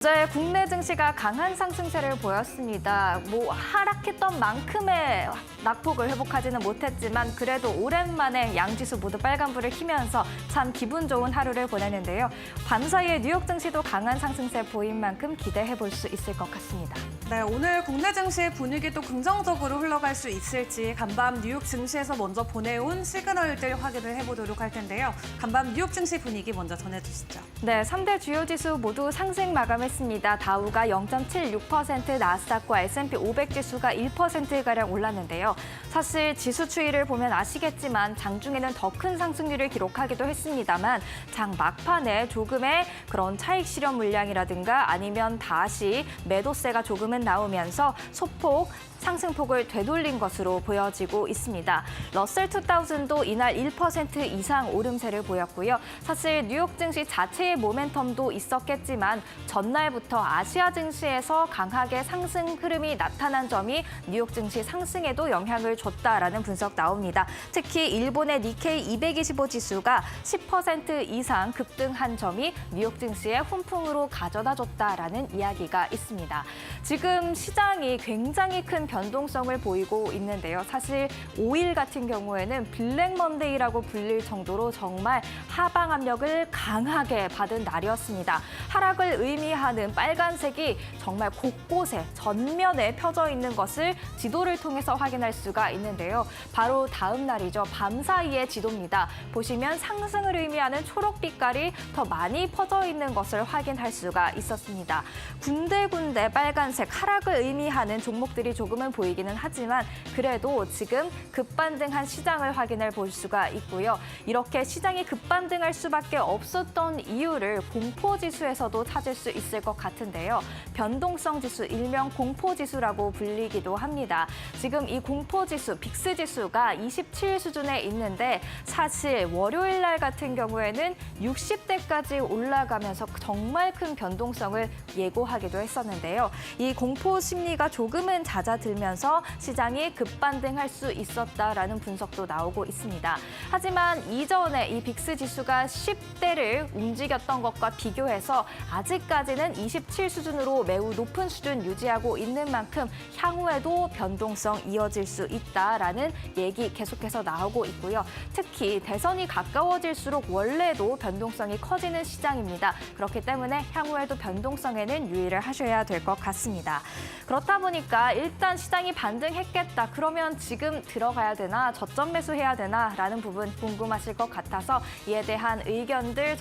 어제 국내 증시가 강한 상승세를 보였습니다. 하락했던 만큼의 낙폭을 회복하지는 못했지만 그래도 오랜만에 양지수 모두 빨간불을 켜면서 참 기분 좋은 하루를 보내는데요. 밤사이에 뉴욕 증시도 강한 상승세 보인 만큼 기대해 볼 수 있을 것 같습니다. 네, 오늘 국내 증시의 분위기도 긍정적으로 흘러갈 수 있을지 간밤 뉴욕 증시에서 먼저 보내온 시그널들 확인을 해보도록 할 텐데요. 간밤 뉴욕 증시 분위기 먼저 전해주시죠. 네, 3대 주요 지수 모두 상승 마감했습니다. 다우가 0.76%, 나스닥과 S&P 500 지수가 1%가량 올랐는데요. 사실 지수 추이를 보면 아시겠지만 장중에는 더 큰 상승률을 기록하기도 했습니다만 장 막판에 조금의 그런 차익 실현 물량이라든가 아니면 다시 매도세가 조금은 나오면서 소폭 상승폭을 되돌린 것으로 보여지고 있습니다. 러셀 2000도 이날 1% 이상 오름세를 보였고요. 사실 뉴욕 증시 자체의 모멘텀도 있었겠지만 전날부터 아시아 증시에서 강하게 상승 흐름이 나타난 점이 뉴욕 증시 상승에도 영향을 줬다라는 분석 나옵니다. 특히 일본의 니케이 225 지수가 10% 이상 급등한 점이 뉴욕 증시의 훈풍으로 가져다 줬다라는 이야기가 있습니다. 지금 시장이 굉장히 큰 변동성을 보이고 있는데요. 사실 5일 같은 경우에는 블랙 먼데이라고 불릴 정도로 정말 하방 압력을 강하게 받은 날이었습니다. 하락을 의미하는 빨간색이 정말 곳곳에 전면에 펴져 있는 것을 지도를 통해서 확인할 수가 있는데요. 바로 다음 날이죠. 밤 사이의 지도입니다. 보시면 상승을 의미하는 초록빛깔이 더 많이 퍼져 있는 것을 확인할 수가 있었습니다. 군데군데 빨간색 하락을 의미하는 종목들이 조금은 보이기는 하지만 그래도 지금 급반등한 시장을 확인해 볼 수가 있고요. 이렇게 시장이 급반등할 수밖에 없었던 이유를 공포지수에서도 찾을 수 있을 것 같은데요. 변동성 지수, 일명 공포지수라고 불리기도 합니다. 지금 이 공포지수, 빅스지수가 27 수준에 있는데 사실 월요일 날 같은 경우에는 60대까지 올라가면서 정말 큰 변동성을 예고하기도 했었는데요. 이 공포 심리가 조금은 잦아들면서 시장이 급반등할 수 있었다라는 분석도 나오고 있습니다. 하지만 이전에 이 빅스 지수가 10대를 움직였던 것과 비교해서 아직까지는 27 수준으로 매우 높은 수준 유지하고 있는 만큼 향후에도 변동성 이어질 수 있다라는 얘기 계속해서 나오고 있고요. 특히 대선이 가까워질수록 원래도 변동성이 커지는 시장입니다. 그렇기 때문에 향후에도 변동성에는 유의를 하셔야 될 것 같습니다. 그렇다 보니까 일단 시장이 반등했겠다. 그러면 지금 들어가야 되나, 저점 매수해야 되나 라는 부분 궁금하실 것 같아서 이에 대한 의견들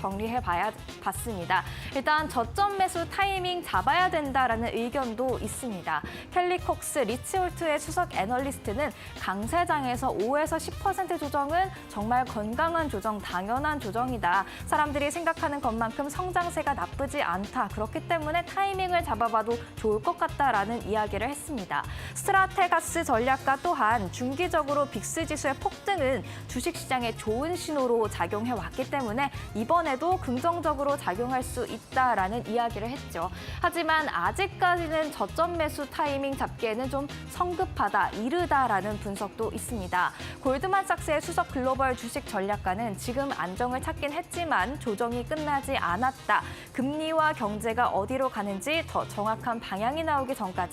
봤습니다. 일단 저점 매수 타이밍 잡아야 된다라는 의견도 있습니다. 켈리 콕스 리츠홀트의 수석 애널리스트는 강세장에서 5에서 10% 조정은 정말 건강한 조정, 당연한 조정이다. 사람들이 생각하는 것만큼 성장세가 나쁘지 않다. 그렇기 때문에 타이밍을 잡아봐도 좋을 것 같다라는 이야기를 했습니다. 스트라테가스 전략가 또한 중기적으로 빅스 지수의 폭등은 주식시장에 좋은 신호로 작용해왔기 때문에 이번에도 긍정적으로 작용할 수 있다라는 이야기를 했죠. 하지만 아직까지는 저점 매수 타이밍 잡기에는 좀 성급하다, 이르다라는 분석도 있습니다. 골드만삭스의 수석 글로벌 주식 전략가는 지금 안정을 찾긴 했지만 조정이 끝나지 않았다. 금리와 경제가 어디로 가는지 더 정확한 방향이 나오기 전까지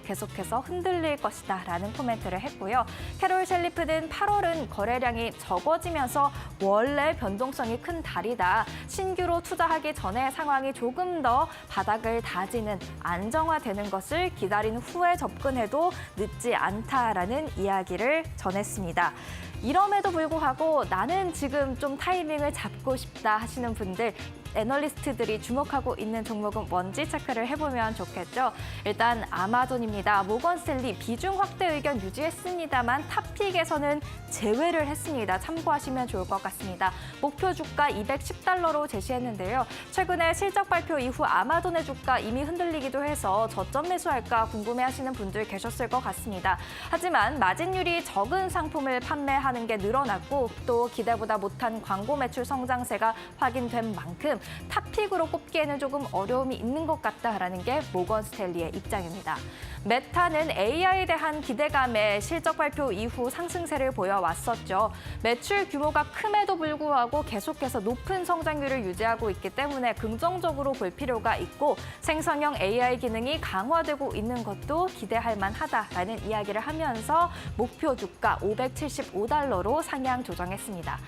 계속해서 흔들릴 것이다 라는 코멘트를 했고요. 캐롤 셀리프는 8월은 거래량이 적어지면서 원래 변동성이 큰 달이다. 신규로 투자하기 전에 상황이 조금 더 바닥을 다지는 안정화되는 것을 기다린 후에 접근해도 늦지 않다라는 이야기를 전했습니다. 이럼에도 불구하고 나는 지금 좀 타이밍을 잡고 싶다 하시는 분들 애널리스트들이 주목하고 있는 종목은 뭔지 체크를 해보면 좋겠죠. 일단 아마존입니다. 모건스탠리 비중 확대 의견 유지했습니다만 탑픽에서는 제외를 했습니다. 참고하시면 좋을 것 같습니다. 목표 주가 $210로 제시했는데요. 최근에 실적 발표 이후 아마존의 주가 이미 흔들리기도 해서 저점 매수할까 궁금해하시는 분들 계셨을 것 같습니다. 하지만 마진율이 적은 상품을 판매하는 게 늘어났고 또 기대보다 못한 광고 매출 성장세가 확인된 만큼 탑픽으로 꼽기에는 조금 어려움이 있는 것 같다라는 게 모건 스탠리의 입장입니다. 메타는 AI에 대한 기대감에 실적 발표 이후 상승세를 보여왔었죠. 매출 규모가 큼에도 불구하고 계속해서 높은 성장률을 유지하고 있기 때문에 긍정적으로 볼 필요가 있고 생성형 AI 기능이 강화되고 있는 것도 기대할 만하다라는 이야기를 하면서 목표 주가 $575로 상향 조정했습니다.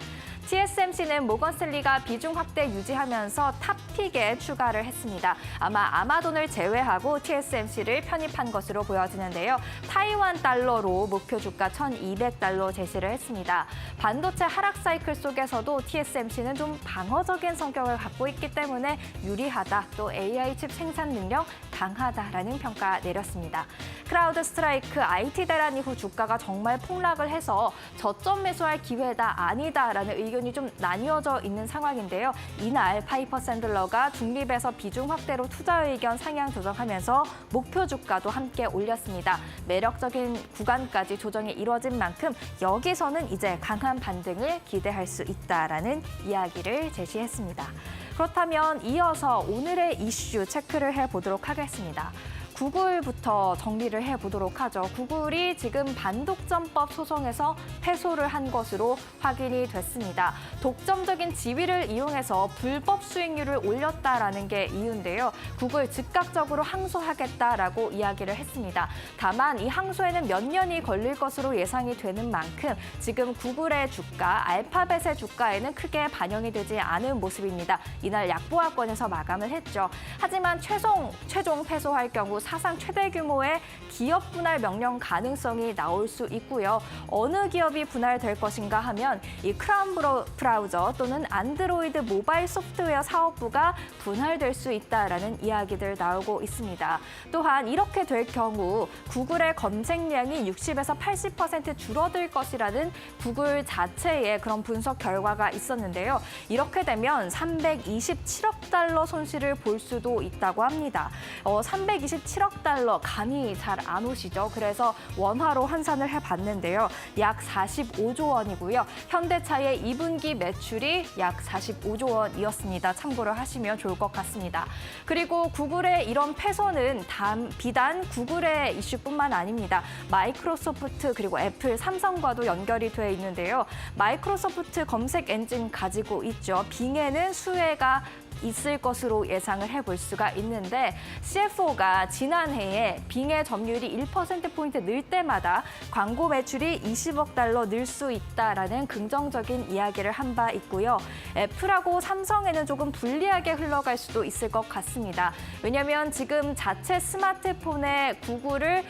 TSMC는 모건 스탠리가 비중 확대 유지하면서 탑픽에 추가를 했습니다. 아마 아마존을 제외하고 TSMC를 편입한 것으로 보여지는데요. 타이완 달러로 목표 주가 $1,200 제시를 했습니다. 반도체 하락 사이클 속에서도 TSMC는 좀 방어적인 성격을 갖고 있기 때문에 유리하다. 또 AI 칩 생산 능력 강하다라는 평가 내렸습니다. 크라우드 스트라이크 IT 대란 이후 주가가 정말 폭락을 해서 저점 매수할 기회다 아니다라는 의견이 좀 나뉘어져 있는 상황인데요. 이날 파이퍼 샌들러가 중립에서 비중 확대로 투자 의견 상향 조정하면서 목표 주가도 함께 올렸습니다. 매력적인 구간까지 조정이 이뤄진 만큼 여기서는 이제 강한 반등을 기대할 수 있다라는 이야기를 제시했습니다. 그렇다면 이어서 오늘의 이슈 체크를 해보도록 하겠습니다. 구글부터 정리를 해보도록 하죠. 구글이 지금 반독점법 소송에서 패소를 한 것으로 확인이 됐습니다. 독점적인 지위를 이용해서 불법 수익률을 올렸다라는 게 이유인데요. 구글 즉각적으로 항소하겠다라고 이야기를 했습니다. 다만 이 항소에는 몇 년이 걸릴 것으로 예상이 되는 만큼 지금 구글의 주가, 알파벳의 주가에는 크게 반영이 되지 않은 모습입니다. 이날 약보합권에서 마감을 했죠. 하지만 최종 패소할 경우 사상 최대 규모의 기업 분할 명령 가능성이 나올 수 있고요. 어느 기업이 분할될 것인가 하면 이 크라운 브라우저 또는 안드로이드 모바일 소프트웨어 사업부가 분할될 수 있다라는 이야기들 나오고 있습니다. 또한 이렇게 될 경우 구글의 검색량이 60에서 80% 줄어들 것이라는 구글 자체의 그런 분석 결과가 있었는데요. 이렇게 되면 $327억 손실을 볼 수도 있다고 합니다. 327억 달러 감이 잘 안 오시죠? 그래서 원화로 환산을 해봤는데요. 약 45조 원이고요. 현대차의 2분기 매출이 약 45조 원이었습니다. 참고를 하시면 좋을 것 같습니다. 그리고 구글의 이런 패소는 비단 구글의 이슈뿐만 아닙니다. 마이크로소프트 그리고 애플, 삼성과도 연결이 돼 있는데요. 마이크로소프트 검색 엔진 가지고 있죠. 빙에는 수혜가 있을 것으로 예상을 해볼 수가 있는데 CFO가 지난해에 빙의 점유율이 1%포인트 늘 때마다 광고 매출이 $20억 늘 수 있다라는 긍정적인 이야기를 한 바 있고요. 애플하고 삼성에는 조금 불리하게 흘러갈 수도 있을 것 같습니다. 왜냐하면 지금 자체 스마트폰에 구글을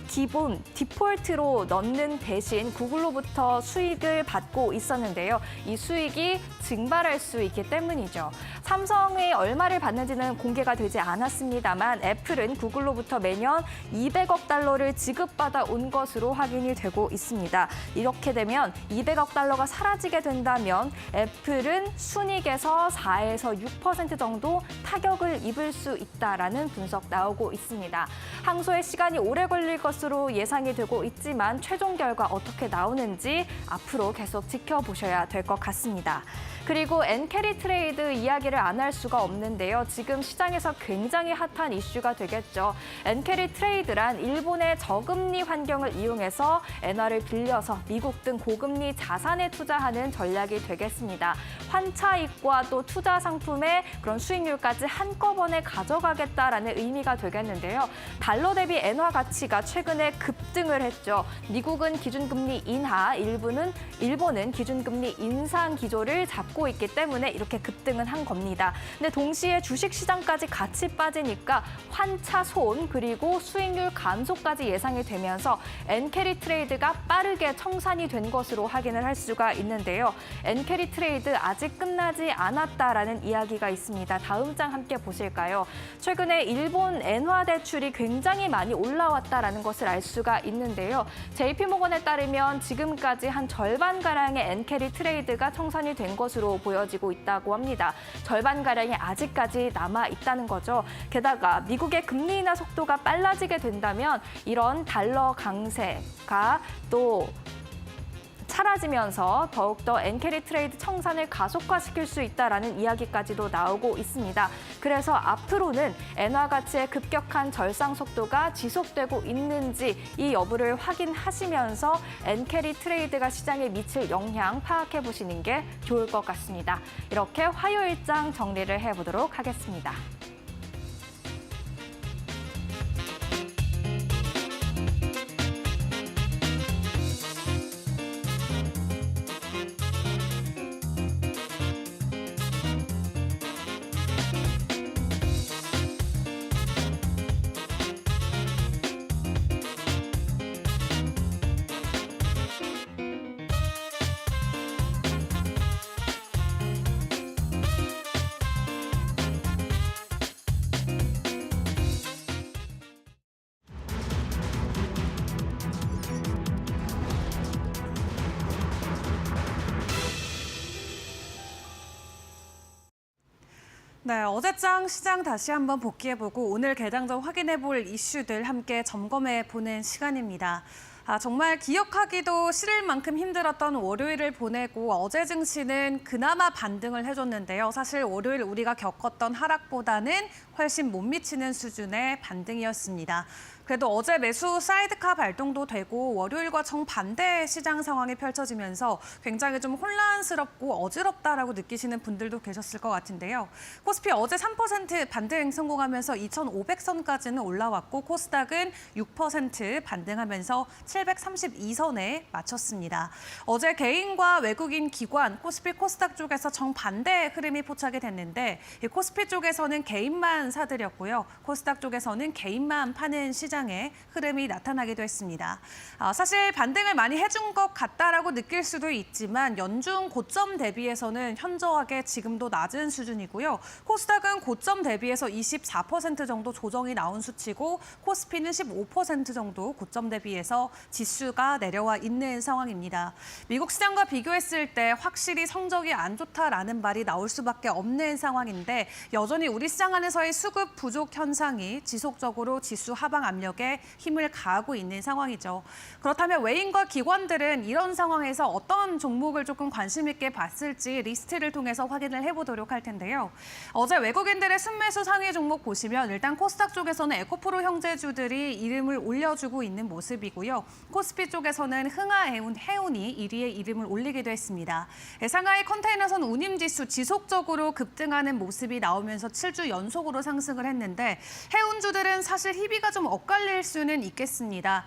기본 디폴트로 넣는 대신 구글로부터 수익을 받고 있었는데요. 이 수익이 증발할 수 있기 때문이죠. 삼성이 얼마를 받는지는 공개가 되지 않았습니다만 애플은 구글로부터 매년 $200억 지급받아 온 것으로 확인이 되고 있습니다. 이렇게 되면 $200억 사라지게 된다면 애플은 순이익에서 4에서 6% 정도 타격을 입을 수 있다라는 분석 나오고 있습니다. 항소의 시간이 오래 걸릴 것으로 예상이 되고 있지만 최종 결과 어떻게 나오는지 앞으로 계속 지켜보셔야 될 것 같습니다. 그리고 엔캐리 트레이드 이야기를 안 할 수가 없는데요. 지금 시장에서 굉장히 핫한 이슈가 되겠죠. 엔캐리 트레이드란 일본의 저금리 환경을 이용해서 엔화를 빌려서 미국 등 고금리 자산에 투자하는 전략이 되겠습니다. 환차익과 또 투자 상품의 그런 수익률까지 한꺼번에 가져가겠다라는 의미가 되겠는데요. 달러 대비 엔화 가치가 최근에 급등을 했죠. 미국은 기준금리 인하, 일본은 기준금리 인상 기조를 잡고 있기 때문에 이렇게 급등은 한 겁니다. 근데 동시에 주식시장까지 같이 빠지니까 환차 손 그리고 수익률 감소까지 예상이 되면서 엔캐리 트레이드가 빠르게 청산이 된 것으로 확인을 할 수가 있는데요. 엔캐리 트레이드 아직 끝나지 않았다라는 이야기가 있습니다. 다음 장 함께 보실까요? 최근에 일본 엔화 대출이 굉장히 많이 올라왔다라는 것을 알 수가 있는데요. JP모건에 따르면 지금까지 한 절반가량의 엔캐리 트레이드가 청산이 된 것으로 보여지고 있다고 합니다. 절반가량이 아직까지 남아있다는 거죠. 게다가 미국의 금리 인하 속도가 빨라지게 된다면 이런 달러 강세가 또 사라지면서 더욱더 엔캐리 트레이드 청산을 가속화시킬 수 있다라는 이야기까지도 나오고 있습니다. 그래서 앞으로는 엔화 가치의 급격한 절상 속도가 지속되고 있는지 이 여부를 확인하시면서 엔캐리 트레이드가 시장에 미칠 영향 파악해 보시는 게 좋을 것 같습니다. 이렇게 화요일장 정리를 해보도록 하겠습니다. 네, 어제장 시장 다시 한번 복귀해보고 오늘 개장전 확인해볼 이슈들 함께 점검해보는 시간입니다. 정말 기억하기도 싫을 만큼 힘들었던 월요일을 보내고 어제 증시는 그나마 반등을 해줬는데요. 사실 월요일 우리가 겪었던 하락보다는 훨씬 못 미치는 수준의 반등이었습니다. 그래도 어제 매수 사이드카 발동도 되고 월요일과 정반대의 시장 상황이 펼쳐지면서 굉장히 좀 혼란스럽고 어지럽다라고 느끼시는 분들도 계셨을 것 같은데요. 코스피 어제 3% 반등 성공하면서 2,500선까지는 올라왔고 코스닥은 6% 반등하면서 732선에 마쳤습니다. 어제 개인과 외국인 기관, 코스피 코스닥 쪽에서 정반대의 흐름이 포착이 됐는데 이 코스피 쪽에서는 개인만 사들였고요. 코스닥 쪽에서는 개인만 파는 시장의 흐름이 나타나기도 했습니다. 사실 반등을 많이 해준 것 같다라고 느낄 수도 있지만 연중 고점 대비해서는 현저하게 지금도 낮은 수준이고요. 코스닥은 고점 대비해서 24% 정도 조정이 나온 수치고 코스피는 15% 정도 고점 대비해서 지수가 내려와 있는 상황입니다. 미국 시장과 비교했을 때 확실히 성적이 안 좋다라는 말이 나올 수밖에 없는 상황인데 여전히 우리 시장 안에서의 수급 부족 현상이 지속적으로 지수 하방 압력에 힘을 가하고 있는 상황이죠. 그렇다면 외인과 기관들은 이런 상황에서 어떤 종목을 조금 관심 있게 봤을지 리스트를 통해서 확인을 해보도록 할 텐데요. 어제 외국인들의 순매수 상위 종목 보시면 일단 코스닥 쪽에서는 에코프로 형제주들이 이름을 올려주고 있는 모습이고요. 코스피 쪽에서는 흥하해운이 1위에 이름을 올리기도 했습니다. 상하이 컨테이너선 운임지수 지속적으로 급등하는 모습이 나오면서 7주 연속으로 상승을 했는데 해운주들은 사실 희비가 좀 엇갈릴 수는 있겠습니다.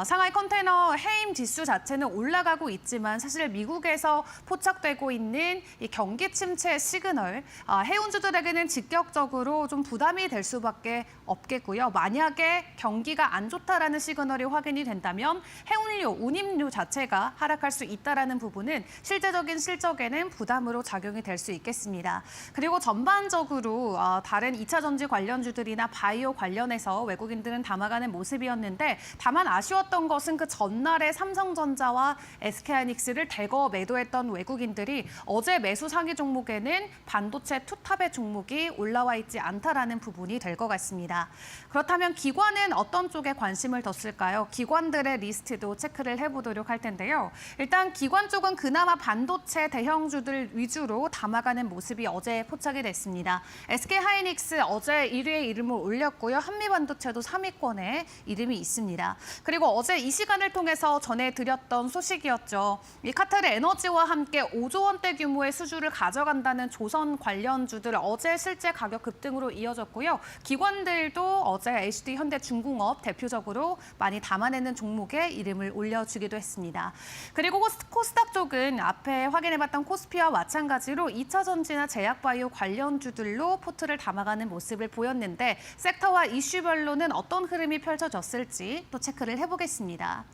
상하이 컨테이너 해임 지수 자체는 올라가고 있지만 사실 미국에서 포착되고 있는 이 경기 침체 시그널, 해운주들에게는 직격적으로 좀 부담이 될 수밖에 없겠고요. 만약에 경기가 안 좋다라는 시그널이 확인이 된다면 해운료, 운임료 자체가 하락할 수 있다라는 부분은 실제적인 실적에는 부담으로 작용이 될 수 있겠습니다. 그리고 전반적으로 다른 2차 전지 관련주들이나 바이오 관련해서 외국인들은 담아가는 모습이었는데 다만 아쉬웠던 것은 그 전날에 삼성전자와 SK하이닉스를 대거 매도했던 외국인들이 어제 매수 상위 종목에는 반도체 투탑의 종목이 올라와 있지 않다라는 부분이 될 것 같습니다. 그렇다면 기관은 어떤 쪽에 관심을 뒀을까요? 기관들의 리스트도 체크를 해보도록 할 텐데요. 일단 기관 쪽은 그나마 반도체 대형주들 위주로 담아가는 모습이 어제 포착이 됐습니다. SK하이닉스 어제 1위에 이름을 올렸고요. 한미반도체도 3위권에 이름이 있습니다. 그리고 어제 이 시간을 통해서 전해드렸던 소식이었죠. 이 카타르 에너지와 함께 5조 원대 규모의 수주를 가져간다는 조선 관련주들 어제 실제 가격 급등으로 이어졌고요. 기관들도 어제 HD 현대중공업 대표적으로 많이 담아내는 종목에 이름을 올려주기도 했습니다. 그리고 코스닥 쪽은 앞에 확인해봤던 코스피와 마찬가지로 2차 전지나 제약바이오 관련주들로 포트를 담아가는 모습을 보였는데 섹터와 이슈별로는 어떤 흐름이 펼쳐졌을지 또 체크를 해보겠습니다.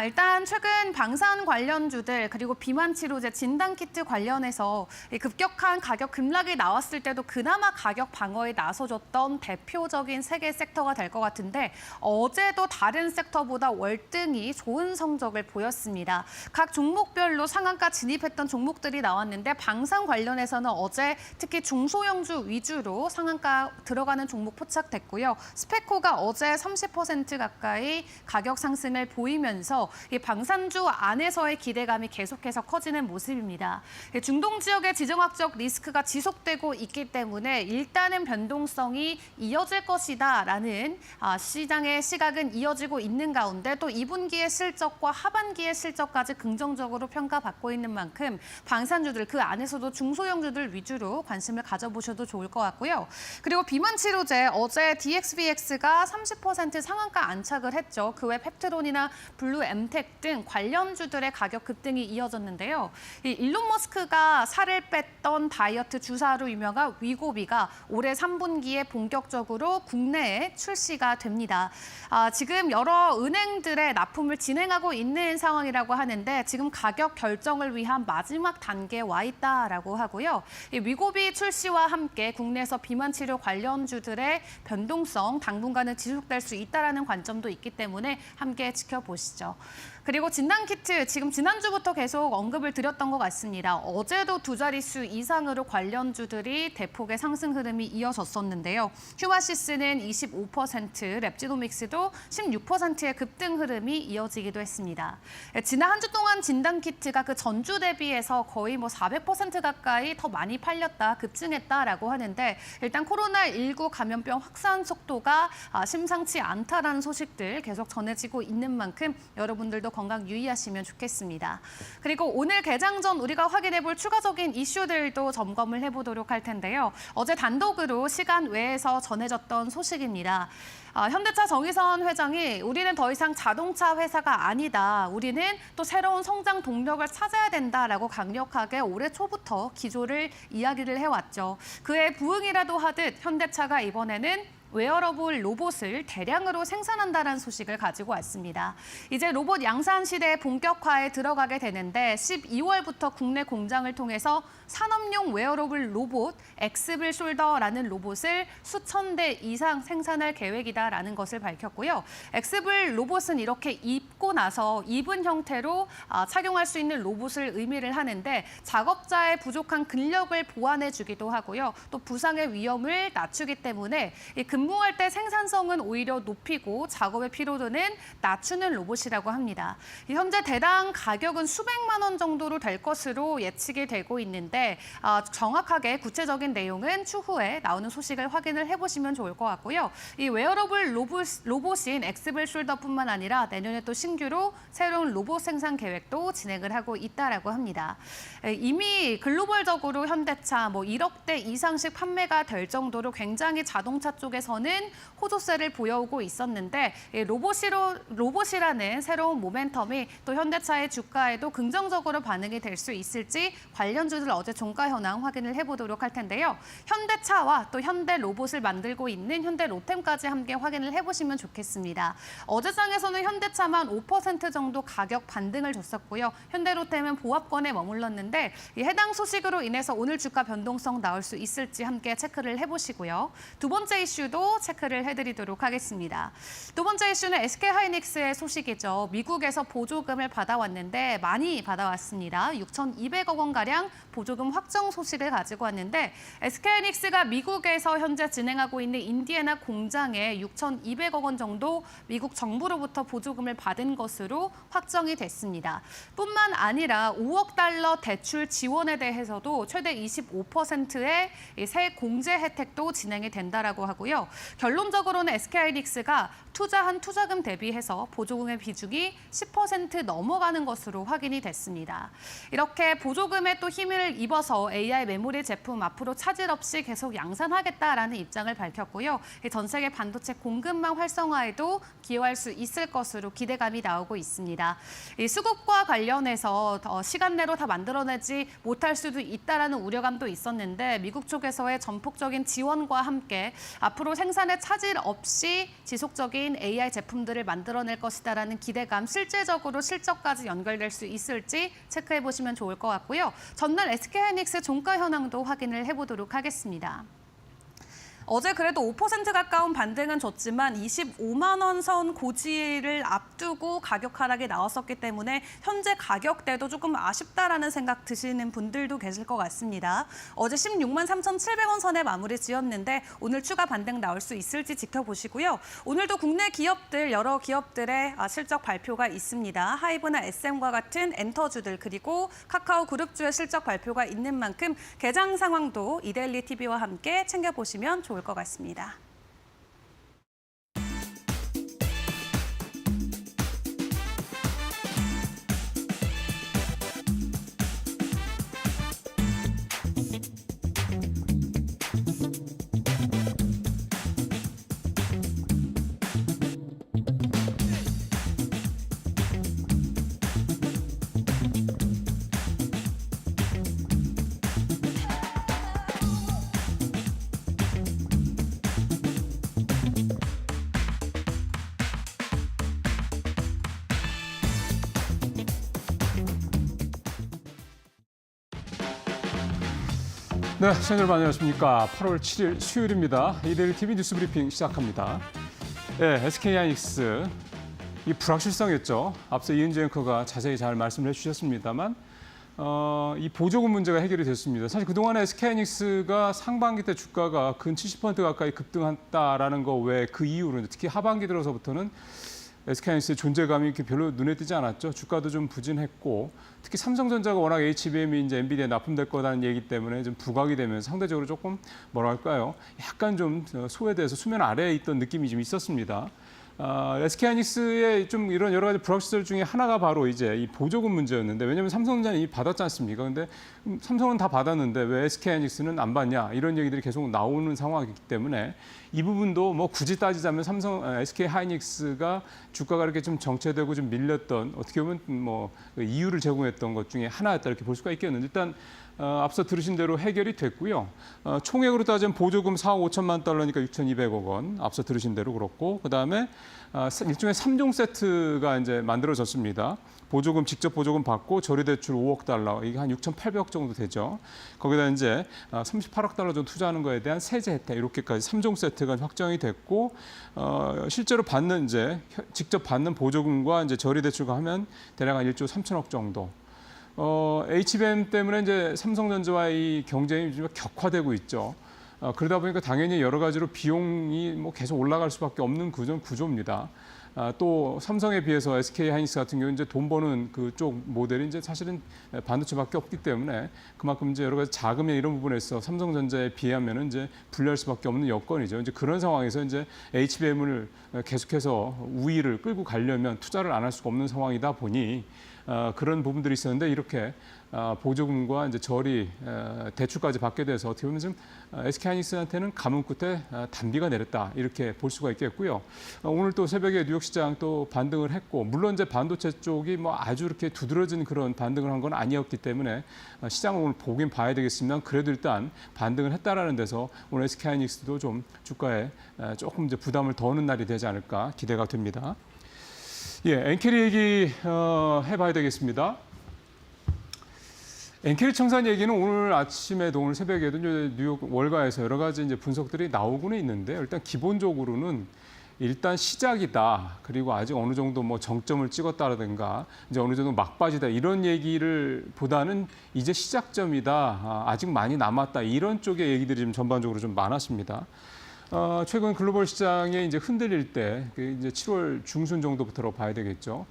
일단 최근 방산 관련주들 그리고 비만 치료제 진단키트 관련해서 급격한 가격 급락이 나왔을 때도 그나마 가격 방어에 나서줬던 대표적인 세 개 섹터가 될 것 같은데 어제도 다른 섹터보다 월등히 좋은 성적을 보였습니다. 각 종목별로 상한가 진입했던 종목들이 나왔는데 방산 관련해서는 어제 특히 중소형주 위주로 상한가 들어가는 종목 포착됐고요. 스페코가 어제 30% 가까이 가격 상승을 보이면서 나오면서 이 방산주 안에서의 기대감이 계속해서 커지는 모습입니다. 중동 지역의 지정학적 리스크가 지속되고 있기 때문에 일단은 변동성이 이어질 것이다라는 시장의 시각은 이어지고 있는 가운데 또 2분기의 실적과 하반기의 실적까지 긍정적으로 평가받고 있는 만큼 방산주들 그 안에서도 중소형주들 위주로 관심을 가져보셔도 좋을 것 같고요. 그리고 비만 치료제 어제 DXBX가 30% 상한가 안착을 했죠. 그 외 펩트론이나 블루 엠텍 등 관련주들의 가격 급등이 이어졌는데요. 이 일론 머스크가 살을 뺐던 다이어트 주사로 유명한 위고비가 올해 3분기에 본격적으로 국내에 출시가 됩니다. 지금 여러 은행들의 납품을 진행하고 있는 상황이라고 하는데 지금 가격 결정을 위한 마지막 단계에 와 있다라고 하고요. 이 위고비 출시와 함께 국내에서 비만 치료 관련주들의 변동성 당분간은 지속될 수 있다라는 관점도 있기 때문에 함께 지켜보시죠. 그리고 진단키트, 지금 지난주부터 계속 언급을 드렸던 것 같습니다. 어제도 두 자릿수 이상으로 관련주들이 대폭의 상승 흐름이 이어졌었는데요. 휴마시스는 25%, 랩지노믹스도 16%의 급등 흐름이 이어지기도 했습니다. 지난 한 주 동안 진단키트가 그 전주 대비해서 거의 400% 가까이 더 많이 팔렸다, 급증했다라고 하는데 일단 코로나19 감염병 확산 속도가 심상치 않다라는 소식들 계속 전해지고 있는 만큼 여러분들도 건강 유의하시면 좋겠습니다. 그리고 오늘 개장 전 우리가 확인해볼 추가적인 이슈들도 점검을 해보도록 할 텐데요. 어제 단독으로 시간 외에서 전해졌던 소식입니다. 현대차 정의선 회장이 우리는 더 이상 자동차 회사가 아니다. 우리는 또 새로운 성장 동력을 찾아야 된다라고 강력하게 올해 초부터 기조를 이야기를 해왔죠. 그에 부응이라도 하듯 현대차가 이번에는 웨어러블 로봇을 대량으로 생산한다는 소식을 가지고 왔습니다. 이제 로봇 양산 시대의 본격화에 들어가게 되는데 12월부터 국내 공장을 통해서 산업용 웨어러블 로봇 엑스블 숄더라는 로봇을 수천 대 이상 생산할 계획이다라는 것을 밝혔고요. 엑스블 로봇은 이렇게 입고 나서 입은 형태로 착용할 수 있는 로봇을 의미를 하는데 작업자의 부족한 근력을 보완해주기도 하고요. 또 부상의 위험을 낮추기 때문에 근무할 때 생산성은 오히려 높이고 작업의 피로도는 낮추는 로봇이라고 합니다. 현재 대당 가격은 수백만 원 정도로 될 것으로 예측이 되고 있는데 정확하게 구체적인 내용은 추후에 나오는 소식을 확인을 해보시면 좋을 것 같고요. 이 웨어러블 로봇인 엑스블 숄더뿐만 아니라 내년에 또 신규로 새로운 로봇 생산 계획도 진행을 하고 있다라고 합니다. 이미 글로벌적으로 현대차 1억 대 이상씩 판매가 될 정도로 굉장히 자동차 쪽에서는 호조세를 보여오고 있었는데 로봇이라는 새로운 모멘텀이 또 현대차의 주가에도 긍정적으로 반응이 될 수 있을지 관련주들 어제 종가 현황 확인을 해보도록 할 텐데요. 현대차와 또 현대 로봇을 만들고 있는 현대 로템까지 함께 확인을 해보시면 좋겠습니다. 어제장에서는 현대차만 5% 정도 가격 반등을 줬었고요. 현대 로템은 보합권에 머물렀는데 이 해당 소식으로 인해서 오늘 주가 변동성 나올 수 있을지 함께 체크를 해보시고요. 두 번째 이슈도 체크를 해드리도록 하겠습니다. 두 번째 이슈는 SK하이닉스의 소식이죠. 미국에서 보조금을 받아왔는데 많이 받아왔습니다. 6,200억 원가량 보조금 확정 소식을 가지고 왔는데 SK하이닉스가 미국에서 현재 진행하고 있는 인디애나 공장에 6,200억 원 정도 미국 정부로부터 보조금을 받은 것으로 확정이 됐습니다. 뿐만 아니라 5억 달러 대출 지원에 대해서도 최대 25%의 새 공제 혜택도 진행이 된다라고 하고요. 결론적으로는 SK하이닉스가 투자한 투자금 대비해서 보조금의 비중이 10% 넘어가는 것으로 확인이 됐습니다. 이렇게 보조금에 또 힘을 입어서 AI 메모리 제품 앞으로 차질 없이 계속 양산하겠다라는 입장을 밝혔고요. 전 세계 반도체 공급망 활성화에도 기여할 수 있을 것으로 기대감이 나오고 있습니다. 이 수급과 관련해서 시간 내로 다 만들어내지 못할 수도 있다라는 우려감도 있었는데 미국 쪽에서의 전폭적인 지원과 함께 앞으로 생산에 차질 없이 지속적인 AI 제품들을 만들어낼 것이다라는 기대감, 실제적으로 실적까지 연결될 수 있을지 체크해 보시면 좋을 것 같고요. 전날 SK하이닉스 종가 현황도 확인을 해보도록 하겠습니다. 어제 그래도 5% 가까운 반등은 줬지만 25만 원 선 고지를 앞두고 가격 하락이 나왔었기 때문에 현재 가격대도 조금 아쉽다라는 생각 드시는 분들도 계실 것 같습니다. 어제 16만 3,700원 선에 마무리 지었는데 오늘 추가 반등 나올 수 있을지 지켜보시고요. 오늘도 국내 기업들 여러 기업들의 실적 발표가 있습니다. 하이브나 SM과 같은 엔터주들 그리고 카카오 그룹주의 실적 발표가 있는 만큼 개장 상황도 이데일리 TV와 함께 챙겨보시면 좋을 것 같습니다. 네, 시청자 여러분 안녕하십니까. 8월 7일 수요일입니다. 이데일리 TV 뉴스 브리핑 시작합니다. 네, SK하이닉스 이 불확실성이었죠. 앞서 이은지 앵커가 자세히 잘 말씀을 해주셨습니다만 이 보조금 문제가 해결이 됐습니다. 사실 그동안에 SK하이닉스가 상반기 때 주가가 근 70% 가까이 급등했다라는 거 외에 그 이후로 특히 하반기 들어서부터는 SK하이닉스의 존재감이 이렇게 별로 눈에 띄지 않았죠. 주가도 좀 부진했고 특히 삼성전자가 워낙 HBM이 이제 엔비디아에 납품될 거라는 얘기 때문에 좀 부각이 되면서 상대적으로 조금 뭐랄까요, 약간 좀 소외돼서 수면 아래에 있던 느낌이 좀 있었습니다. SK하이닉스의 좀 이런 여러 가지 불확실성 중에 하나가 바로 이제 이 보조금 문제였는데, 왜냐하면 삼성전자는 이미 받았지 않습니까? 근데 삼성은 다 받았는데 왜 SK하이닉스는 안 받냐 이런 얘기들이 계속 나오는 상황이기 때문에 이 부분도 뭐 굳이 따지자면 SK하이닉스가 주가가 이렇게 좀 정체되고 좀 밀렸던 어떻게 보면 뭐 이유를 제공했던 것 중에 하나였다 이렇게 볼 수가 있겠는데, 일단 앞서 들으신 대로 해결이 됐고요. 총액으로 따지면 보조금 4억 5천만 달러니까 6,200억 원. 앞서 들으신 대로 그렇고, 그다음에 일종의 3종 세트가 이제 만들어졌습니다. 보조금 직접 보조금 받고 저리 대출 5억 달러, 이게 한 6,800억 정도 되죠. 거기다 이제 38억 달러 정도 투자하는 거에 대한 세제 혜택 이렇게까지 3종 세트가 확정이 됐고, 실제로 받는 이제 직접 받는 보조금과 이제 저리 대출과 하면 대략 한 1조 3천억 정도. HBM 때문에 이제 삼성전자와의 이 경쟁이 좀 격화되고 있죠. 그러다 보니까 당연히 여러 가지로 비용이 뭐 계속 올라갈 수밖에 없는 구조입니다. 또 삼성에 비해서 SK하이닉스 같은 경우는 이제 돈 버는 그쪽 모델이 이제 사실은 반도체밖에 없기 때문에 그만큼 이제 여러 가지 자금의 이런 부분에서 삼성전자에 비하면은 이제 불리할 수밖에 없는 여건이죠. 이제 그런 상황에서 이제 HBM을 계속해서 우위를 끌고 가려면 투자를 안 할 수가 없는 상황이다 보니 그런 부분들이 있었는데, 이렇게 보조금과 이제 저리 대출까지 받게 돼서 어떻게 보면 좀 SK하이닉스한테는 가뭄 끝에 단비가 내렸다 이렇게 볼 수가 있겠고요. 오늘 또 새벽에 뉴욕 시장 또 반등을 했고, 물론 이제 반도체 쪽이 뭐 아주 이렇게 두드러진 그런 반등을 한 건 아니었기 때문에 시장을 오늘 보긴 봐야 되겠습니다. 그래도 일단 반등을 했다라는 데서 오늘 SK하이닉스도 좀 주가에 조금 이제 부담을 더하는 날이 되지 않을까 기대가 됩니다. 예, 엔캐리 얘기 해봐야 되겠습니다. 엔캐리 청산 얘기는 오늘 아침에도 오늘 새벽에도 뉴욕 월가에서 여러 가지 이제 분석들이 나오고는 있는데, 일단 기본적으로는 일단 시작이다. 그리고 아직 어느 정도 뭐 정점을 찍었다라든가 이제 어느 정도 막바지다 이런 얘기를 보다는 이제 시작점이다. 아직 많이 남았다. 이런 쪽의 얘기들이 좀 전반적으로 좀 많았습니다. 최근 글로벌 시장에 이제 흔들릴 때 이제 7월 중순 정도부터라고 봐야 되겠죠.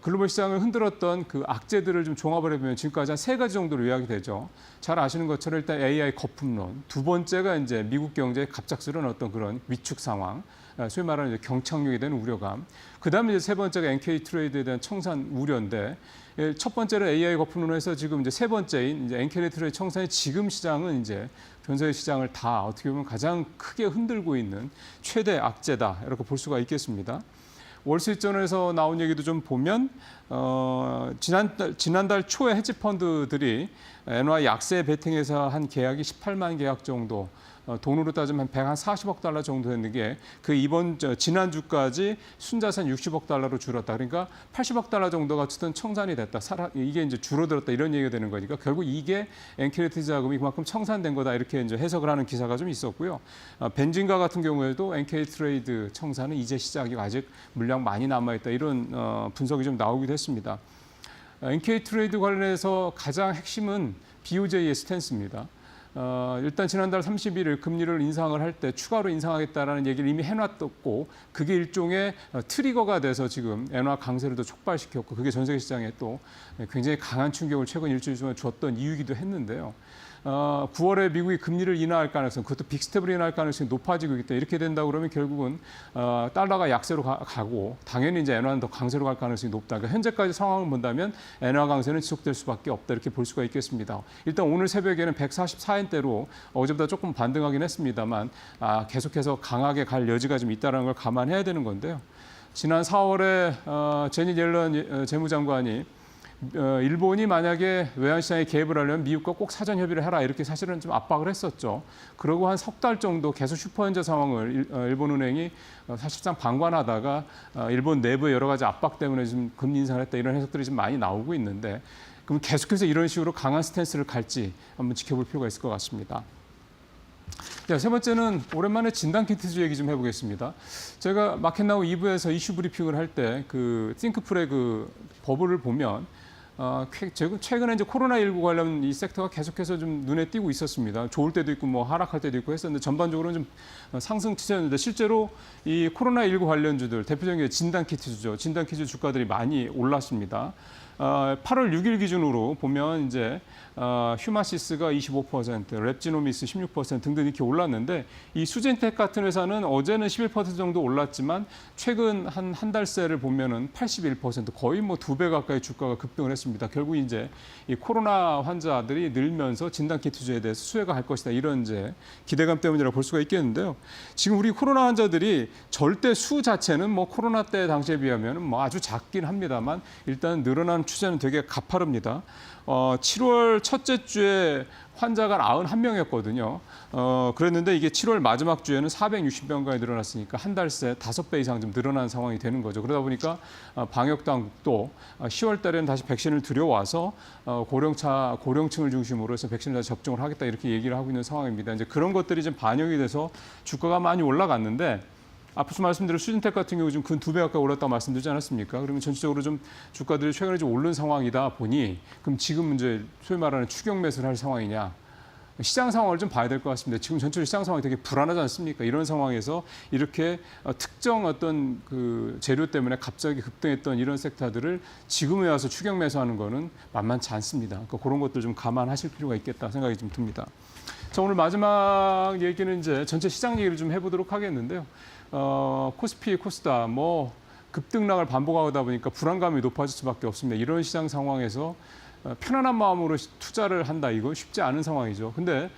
글로벌 시장을 흔들었던 그 악재들을 좀 종합을 해보면 지금까지 한 3가지 정도로 요약이 되죠. 잘 아시는 것처럼 일단 AI 거품론, 두 번째가 이제 미국 경제의 갑작스러운 어떤 그런 위축 상황, 소위 말하는 이제 경착륙에 대한 우려감. 그다음에 이제 세 번째가 NK 트레이드에 대한 청산 우려인데, 첫 번째로 AI 거품론을 해서 지금 이제 세 번째인 이제 NK 트레이드 청산의 지금 시장은 이제 전 세계 시장을 다 어떻게 보면 가장 크게 흔들고 있는 최대 악재다 이렇게 볼 수가 있겠습니다. 월스트리트저널에서 나온 얘기도 좀 보면 지난달 초에 헤지 펀드들이 엔화 약세 베팅에서 한 계약이 18만 계약 정도 돈으로 따지면 한 140억 달러 정도 됐는 게 그 지난주까지 순자산 60억 달러로 줄었다. 그러니까 80억 달러 정도가 어쨌든 청산이 됐다. 이게 이제 줄어들었다 이런 얘기가 되는 거니까 결국 이게 엔케이트 자금이 그만큼 청산된 거다 이렇게 이제 해석을 하는 기사가 좀 있었고요. 벤진가 같은 경우에도 NK 트레이드 청산은 이제 시작이고 아직 물량 많이 남아있다 이런 분석이 좀 나오기도 했습니다. NK 트레이드 관련해서 가장 핵심은 BOJ의 스탠스입니다. 일단 지난달 31일 금리를 인상을 할 때 추가로 인상하겠다라는 얘기를 이미 해놨었고 그게 일종의 트리거가 돼서 지금 엔화 강세를 더 촉발시켰고 그게 전 세계 시장에 또 굉장히 강한 충격을 최근 일주일 동안 줬던 이유이기도 했는데요. 9월에 미국이 금리를 인하할 가능성, 그것도 빅스텝으로 인하할 가능성이 높아지고 있기 때문에 이렇게 된다 그러면 결국은 달러가 약세로 가고 당연히 이제 엔화는 더 강세로 갈 가능성이 높다. 그러니까 현재까지 상황을 본다면 엔화 강세는 지속될 수밖에 없다 이렇게 볼 수가 있겠습니다. 일단 오늘 새벽에는 144엔대로 어제보다 조금 반등하긴 했습니다만 계속해서 강하게 갈 여지가 좀 있다는 걸 감안해야 되는 건데요. 지난 4월에 제니 옐런 재무장관이 일본이 만약에 외환시장에 개입을 하려면 미국과 꼭 사전 협의를 해라 이렇게 사실은 좀 압박을 했었죠. 그러고 한 석 달 정도 계속 슈퍼현저 상황을 일본은행이 사실상 방관하다가 일본 내부의 여러 가지 압박 때문에 좀 금리 인상을 했다 이런 해석들이 좀 많이 나오고 있는데 그럼 계속해서 이런 식으로 강한 스탠스를 갈지 한번 지켜볼 필요가 있을 것 같습니다. 자, 세 번째는 오랜만에 진단키트주 얘기 좀 해보겠습니다. 제가 마켓나우 2부에서 이슈 브리핑을 할 때 그 띵크풀의 그 버블을 보면 최근에 이제 코로나19 관련 이 섹터가 계속해서 좀 눈에 띄고 있었습니다. 좋을 때도 있고 뭐 하락할 때도 있고 했었는데 전반적으로는 좀 상승 추세였는데 실제로 이 코로나19 관련주들 대표적인 게 진단키트주죠. 진단키트 주가들이 많이 올랐습니다. 8월 6일 기준으로 보면 이제 휴마시스가 25%, 랩지노미스 16% 등등 이렇게 올랐는데 이 수젠텍 같은 회사는 어제는 11% 정도 올랐지만 최근 한 달 새를 보면은 81% 거의 뭐 2배 가까이 주가가 급등을 했습니다. 결국 이제 이 코로나 환자들이 늘면서 진단키트주에 대해서 수혜가 갈 것이다 이런 이제 기대감 때문이라고 볼 수가 있겠는데요. 지금 우리 코로나 환자들이 절대 수 자체는 뭐 코로나 때 당시에 비하면 뭐 아주 작긴 합니다만 일단 늘어난 추세는 되게 가파릅니다. 7월 첫째 주에 환자가 91명이었거든요. 그랬는데 이게 7월 마지막 주에는 460명까지 늘어났으니까 한 달 새 5배 이상 좀 늘어난 상황이 되는 거죠. 그러다 보니까 방역 당국도 10월 달에는 다시 백신을 들여와서 고령층을 중심으로 해서 백신을 다시 접종을 하겠다 이렇게 얘기를 하고 있는 상황입니다. 이제 그런 것들이 좀 반영이 돼서 주가가 많이 올라갔는데 앞서 말씀드린 수진텍 같은 경우 지금 근 2배 가까이 올랐다고 말씀드리지 않았습니까? 그러면 전체적으로 좀 주가들이 최근에 좀 오른 상황이다 보니 그럼 지금 이제 소위 말하는 추격 매수를 할 상황이냐? 시장 상황을 좀 봐야 될 것 같습니다. 지금 전체적으로 시장 상황이 되게 불안하지 않습니까? 이런 상황에서 이렇게 특정 어떤 그 재료 때문에 갑자기 급등했던 이런 섹터들을 지금에 와서 추격 매수하는 거는 만만치 않습니다. 그러니까 그런 것들 좀 감안하실 필요가 있겠다 생각이 좀 듭니다. 자, 오늘 마지막 얘기는 이제 전체 시장 얘기를 좀 해보도록 하겠는데요. 코스피, 코스닥 뭐 급등락을 반복하다 보니까 불안감이 높아질 수밖에 없습니다. 이런 시장 상황에서 편안한 마음으로 투자를 한다 이거 쉽지 않은 상황이죠. 근데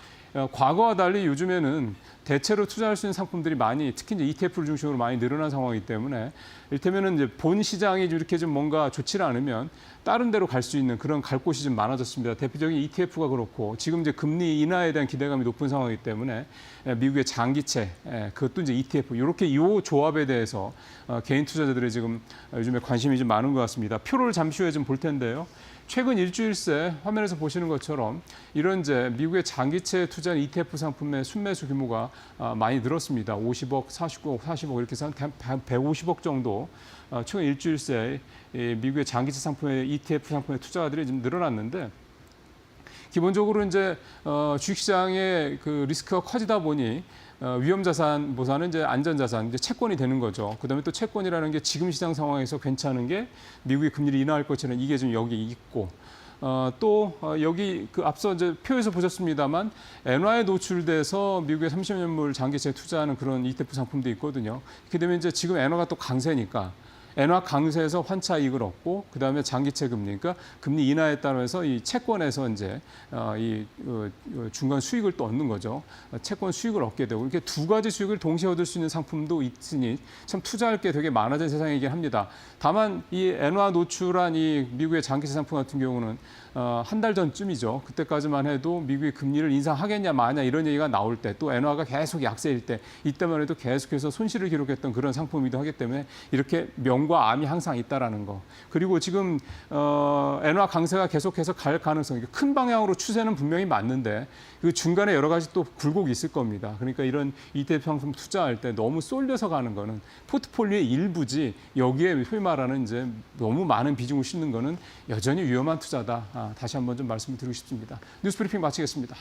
과거와 달리 요즘에는 대체로 투자할 수 있는 상품들이 많이 특히 이제 ETF를 중심으로 많이 늘어난 상황이기 때문에 이를테면 이제 본 시장이 이렇게 좀 뭔가 좋지 않으면 다른 데로 갈 수 있는 그런 갈 곳이 좀 많아졌습니다. 대표적인 ETF가 그렇고 지금 이제 금리 인하에 대한 기대감이 높은 상황이기 때문에 미국의 장기채 그것도 이제 ETF 이렇게 이 조합에 대해서 개인 투자자들이 지금 요즘에 관심이 좀 많은 것 같습니다. 표를 잠시 후에 좀 볼 텐데요. 최근 일주일 새 화면에서 보시는 것처럼 이런 이제 미국의 장기채에 투자한 ETF 상품의 순매수 규모가 많이 늘었습니다. 50억, 49억, 40억 이렇게 해서 한 150억 정도 최근 일주일 새 미국의 장기채 상품의 ETF 상품의 투자들이 좀 늘어났는데 기본적으로 이제 주식시장의 그 리스크가 커지다 보니 위험 자산보다는 이제 안전 자산, 이제 채권이 되는 거죠. 그다음에 또 채권이라는 게 지금 시장 상황에서 괜찮은 게 미국이 금리를 인하할 것처럼 이게 좀 여기 있고 또 여기 그 앞서 이제 표에서 보셨습니다만 엔화에 노출돼서 미국의 30년물 장기채에 투자하는 그런 ETF 상품도 있거든요. 이렇게 되면 이제 지금 엔화가 또 강세니까 엔화 강세에서 환차 이익을 얻고 그다음에 장기채 금리, 그러니까 금리 인하에 따라서 이 채권에서 이제 중간 수익을 또 얻는 거죠. 채권 수익을 얻게 되고 이렇게 두 가지 수익을 동시에 얻을 수 있는 상품도 있으니 참 투자할 게 되게 많아진 세상이긴 합니다. 다만 이 엔화 노출한 이 미국의 장기채 상품 같은 경우는 한 달 전쯤이죠. 그때까지만 해도 미국이 금리를 인상하겠냐 마냐 이런 얘기가 나올 때 또 엔화가 계속 약세일 때 이때만 해도 계속해서 손실을 기록했던 그런 상품이기도 하기 때문에 이렇게 명과 암이 항상 있다라는 거. 그리고 지금 엔화 강세가 계속해서 갈 가능성이 큰 방향으로 추세는 분명히 맞는데 그 중간에 여러 가지 또 굴곡이 있을 겁니다. 그러니까 이런 ETF 상품 투자할 때 너무 쏠려서 가는 거는 포트폴리오의 일부지 여기에 소위 말하는 이제 너무 많은 비중을 싣는 거는 여전히 위험한 투자다. 다시 한번 좀 말씀을 드리고 싶습니다. 뉴스 브리핑 마치겠습니다.